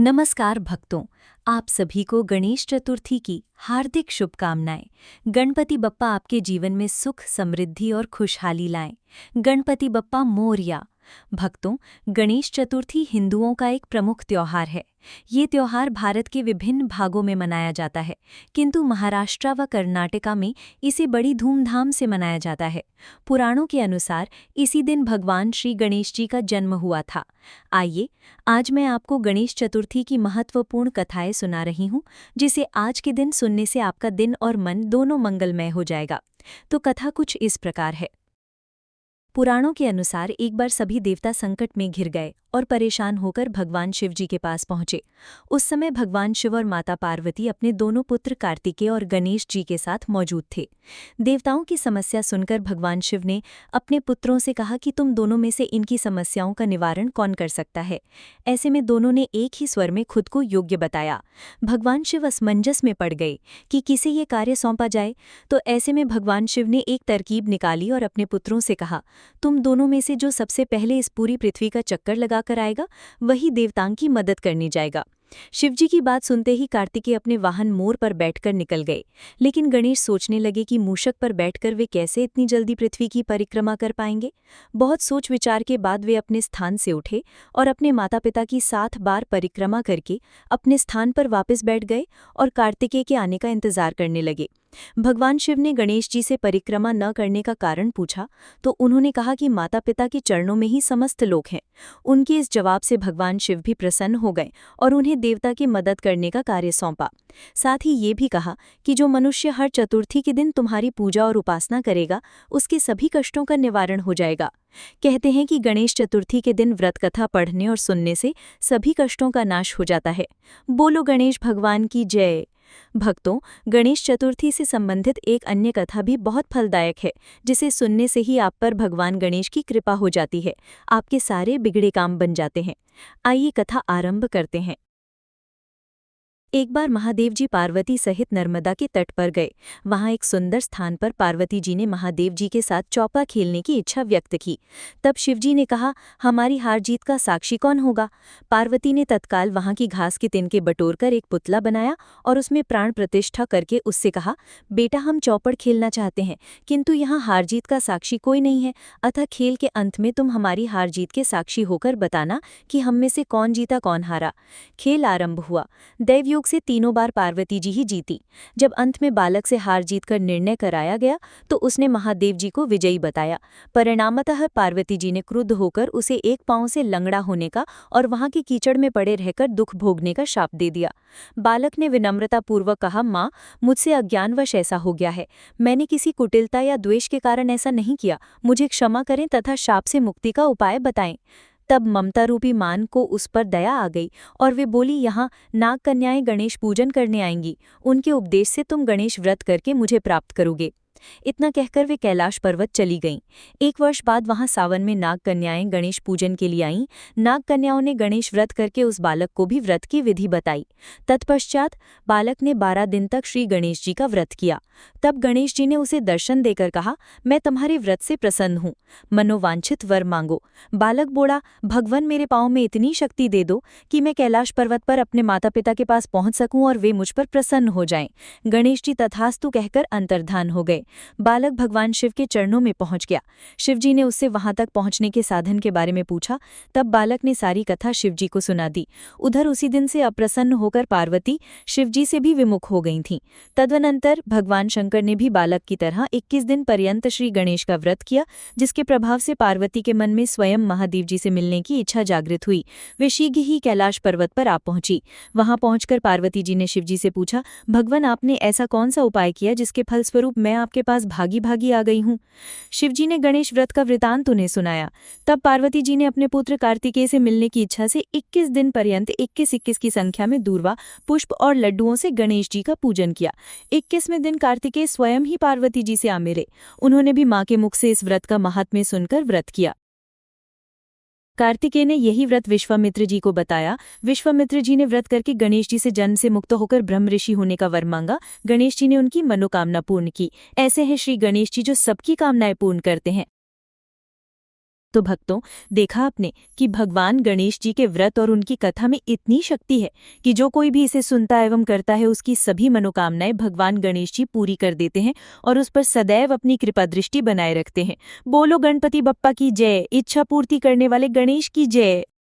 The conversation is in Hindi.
नमस्कार भक्तों, आप सभी को गणेश चतुर्थी की हार्दिक शुभकामनाएं। गणपति बप्पा आपके जीवन में सुख, समृद्धि और खुशहाली लाएं। गणपति बप्पा मोरया। भक्तों, गणेश चतुर्थी हिंदुओं का एक प्रमुख त्योहार है। ये त्योहार भारत के विभिन्न भागों में मनाया जाता है, किंतु महाराष्ट्र व कर्नाटका में इसे बड़ी धूमधाम से मनाया जाता है। पुराणों के अनुसार इसी दिन भगवान श्री गणेश जी का जन्म हुआ था। आइए, आज मैं आपको गणेश चतुर्थी की महत्वपूर्ण कथाएं सुना रही हूँ, जिसे आज के दिन सुनने से आपका दिन और मन दोनों मंगलमय हो जाएगा। तो कथा कुछ इस प्रकार है। पुराणों के अनुसार एक बार सभी देवता संकट में घिर गए और परेशान होकर भगवान शिव जी के पास पहुंचे। उस समय भगवान शिव और माता पार्वती अपने दोनों पुत्र कार्तिकेय और गणेश जी के साथ मौजूद थे। देवताओं की समस्या सुनकर भगवान शिव ने अपने पुत्रों से कहा कि तुम दोनों में से इनकी समस्याओं का निवारण कौन कर सकता है। ऐसे में दोनों ने एक ही स्वर में खुद को योग्य बताया। भगवान शिव असमंजस में पड़ गए कि किसे ये कार्य सौंपा जाए। तो ऐसे में भगवान शिव ने एक तरकीब निकाली और अपने पुत्रों से कहा, तुम दोनों में से जो सबसे पहले इस पूरी पृथ्वी का चक्कर लगाकर आएगा, वही देवताओं की मदद करने जाएगा। शिवजी की बात सुनते ही कार्तिकेय अपने वाहन मोर पर बैठकर निकल गए, लेकिन गणेश सोचने लगे कि मूषक पर बैठकर वे कैसे इतनी जल्दी पृथ्वी की परिक्रमा कर पाएंगे। बहुत सोच विचार के बाद वे अपने स्थान से उठे और अपने माता पिता की 7 बार परिक्रमा करके अपने स्थान पर वापस बैठ गए और कार्तिकेय के आने का इंतजार करने लगे। भगवान शिव ने गणेश जी से परिक्रमा न करने का कारण पूछा, तो उन्होंने कहा कि माता पिता के चरणों में ही समस्त लोक हैं। उनके इस जवाब से भगवान शिव भी प्रसन्न हो गए और उन्हें देवता की मदद करने का कार्य सौंपा। साथ ही ये भी कहा कि जो मनुष्य हर चतुर्थी के दिन तुम्हारी पूजा और उपासना करेगा, उसके सभी कष्टों का निवारण हो जाएगा। कहते हैं कि गणेश चतुर्थी के दिन व्रत कथा पढ़ने और सुनने से सभी कष्टों का नाश हो जाता है। बोलो गणेश भगवान की जय। भक्तों, गणेश चतुर्थी से संबंधित एक अन्य कथा भी बहुत फलदायक है, जिसे सुनने से ही आप पर भगवान गणेश की कृपा हो जाती है। आपके सारे बिगड़े काम बन जाते हैं। आइए कथा आरंभ करते हैं। एक बार महादेव जी पार्वती सहित नर्मदा के तट पर गए। वहां एक सुंदर स्थान पर पार्वती जी ने महादेव जी के साथ चौपा खेलने की इच्छा व्यक्त की। तब शिवजी ने कहा, हमारी हार जीत का साक्षी कौन होगा। पार्वती ने तत्काल वहां की घास के तिनके बटोरकर एक पुतला बनाया और उसमें प्राण प्रतिष्ठा करके उससे कहा, बेटा हम चौपड़ खेलना चाहते हैं, किंतु यहाँ हार जीत का साक्षी कोई नहीं है, अतः खेल के अंत में तुम हमारी हार जीत के साक्षी होकर बताना कि हम में से कौन जीता कौन हारा। खेल आरंभ हुआ। दैवयोग से तीनों बार पार्वती जी ही जीती। जब अंत में बालक से हार जीत कर निर्णय कराया गया, तो उसने महादेव जी को विजयी बताया। परिणामतः पार्वती जी ने क्रुद्ध होकर उसे एक पांव से लंगड़ा होने का और वहां के कीचड़ में पड़े रहकर दुख भोगने का शाप दे दिया। बालक ने विनम्रतापूर्वक कहा, माँ, मुझसे अज्ञानवश ऐसा हो गया है। मैंने किसी कुटिलता या द्वेष के कारण ऐसा नहीं किया। मुझे क्षमा करें तथा शाप से मुक्ति का उपाय बताएं। तब ममता रूपी मान को उस पर दया आ गई और वे बोली, यहाँ नाग कन्याएं गणेश पूजन करने आएंगी, उनके उपदेश से तुम गणेश व्रत करके मुझे प्राप्त करोगे। इतना कहकर वे कैलाश पर्वत चली गईं। 1 वर्ष बाद वहां सावन में नाग कन्याएं गणेश पूजन के लिए आईं। नाग कन्याओं ने गणेश व्रत करके उस बालक को भी व्रत की विधि बताई। तत्पश्चात बालक ने 12 दिन तक श्री गणेश जी का व्रत किया। तब गणेश जी ने उसे दर्शन देकर कहा, मैं तुम्हारे व्रत से प्रसन्न हूँ, मनोवांछित वर मांगो। बालक बोला, भगवान मेरे पाँव में इतनी शक्ति दे दो कि मैं कैलाश पर्वत पर अपने माता पिता के पास पहुंच सकूं और वे मुझ पर प्रसन्न हो जाएं। गणेश जी तथास्तु कहकर अंतर्धान हो गए। बालक भगवान शिव के चरणों में पहुंच गया। शिवजी ने उससे वहां तक पहुंचने के साधन के बारे में पूछा। तब बालक ने सारी कथा शिवजी को सुना दी। उधर उसी दिन से अप्रसन्न होकर पार्वती शिवजी से भी विमुख हो गई थीं। तदनंतर भगवान शंकर ने भी बालक की तरह 21 दिन पर्यंत श्री गणेश का व्रत किया, जिसके प्रभाव से पार्वती के मन में स्वयं महादेव जी से मिलने की इच्छा जागृत हुई। वे शीघ्र ही कैलाश पर्वत पर आ पहुंची। वहां पहुंचकर पार्वती जी ने शिवजी से पूछा, भगवान आपने ऐसा कौन सा उपाय किया जिसके फलस्वरूप मैं आपके पास भागी भागी आ गई हूँ। शिवजी ने गणेश व्रत का वृतांत उन्हें सुनाया। तब पार्वती जी ने अपने पुत्र कार्तिकेय से मिलने की इच्छा से 21 दिन पर्यंत 21-21 की संख्या में दूर्वा, पुष्प और लड्डुओं से गणेश जी का पूजन किया। 21वें दिन कार्तिकेय स्वयं ही पार्वती जी से आ मिले। उन्होंने भी मां के मुख से इस व्रत का महात्म्य सुनकर व्रत किया। कार्तिकेय ने यही व्रत विश्वामित्र जी को बताया। विश्वामित्र जी ने व्रत करके गणेश जी से जन्म से मुक्त होकर ब्रह्म ऋषि होने का वर मांगा। गणेश जी ने उनकी मनोकामना पूर्ण की। ऐसे हैं श्री गणेश जी जो सबकी कामनाएं पूर्ण करते हैं। तो भक्तों, देखा आपने कि भगवान गणेश जी के व्रत और उनकी कथा में इतनी शक्ति है कि जो कोई भी इसे सुनता एवं करता है उसकी सभी मनोकामनाएं भगवान गणेश जी पूरी कर देते हैं और उस पर सदैव अपनी कृपा दृष्टि बनाए रखते हैं। बोलो गणपति बप्पा की जय। इच्छा पूर्ति करने वाले गणेश की जय।